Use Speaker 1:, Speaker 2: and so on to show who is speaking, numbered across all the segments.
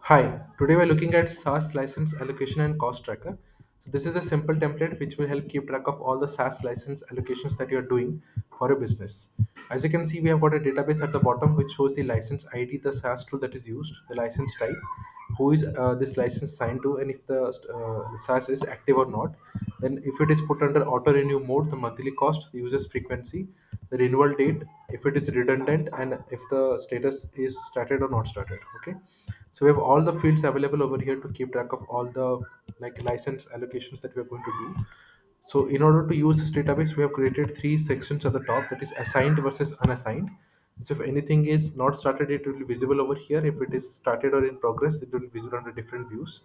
Speaker 1: Hi, today we're looking at SaaS license allocation and cost tracker. So this is a simple template which will help keep track of all the SaaS license allocations that you're doing for your business. As you can see, we have got a database at the bottom which shows the license ID, the SaaS tool that is used, the license type, who is this license signed to, and if the SaaS is active or not. Then if it is put under auto renew mode, the monthly cost, the user's frequency, the renewal date, if it is redundant, and if the status is started or not started. Okay, so we have all the fields available over here to keep track of all the license allocations that we are going to do. So in order to use this database, we have created three sections at the top, that is assigned versus unassigned. So if anything is not started, it will be visible over here. If it is started or in progress, it will be visible under different views.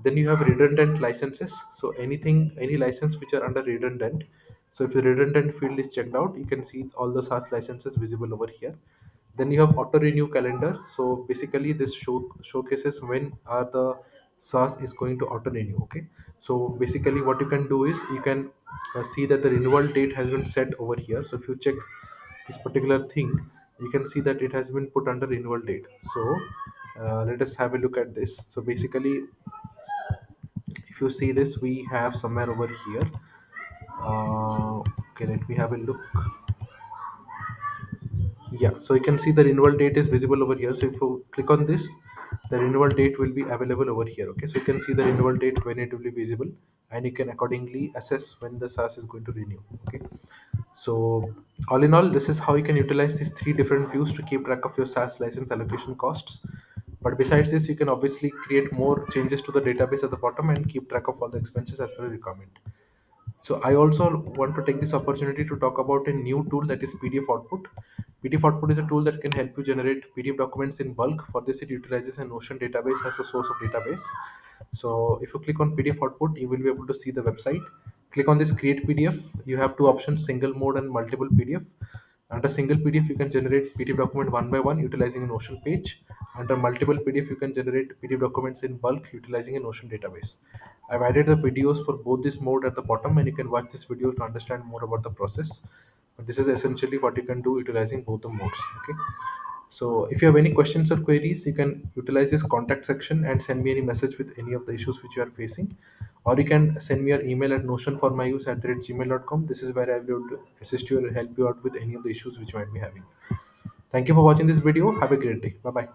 Speaker 1: Then you have redundant licenses. So any license which are under redundant. So if the redundant field is checked out, you can see all the SaaS licenses visible over here. Then you have auto renew calendar. So basically this showcases when are the SaaS is going to auto renew. Okay, so basically what you can do is you can see that the renewal date has been set over here. So if you check this particular thing, you can see that it has been put under renewal date. So let us have a look at this. So basically, if you see this, we have somewhere over here. Okay, let me have a look. Yeah, so you can see the renewal date is visible over here. So if you click on this, the renewal date will be available over here. Okay, so you can see the renewal date when it will be visible, and you can accordingly assess when the SaaS is going to renew. Okay, so all in all, this is how you can utilize these three different views to keep track of your SaaS license allocation costs. But besides this, you can obviously create more changes to the database at the bottom and keep track of all the expenses as per the requirement. So I also want to take this opportunity to talk about a new tool, that is PDF Output. PDF Output is a tool that can help you generate PDF documents in bulk. For this, it utilizes a Notion database as a source of database. So if you click on PDF Output, you will be able to see the website. Click on this Create PDF. You have two options: single mode and multiple PDF. Under single PDF, you can generate PDF document one by one utilizing a Notion page. Under multiple PDF, you can generate PDF documents in bulk utilizing a Notion database. I've added the videos for both this mode at the bottom, and you can watch this video to understand more about the process. But this is essentially what you can do utilizing both the modes. Okay. So if you have any questions or queries, you can utilize this contact section and send me any message with any of the issues which you are facing. Or you can send me your email at notionformyuse@gmail.com. This is where I will be able to assist you or help you out with any of the issues which you might be having. Thank you for watching this video. Have a great day. Bye bye.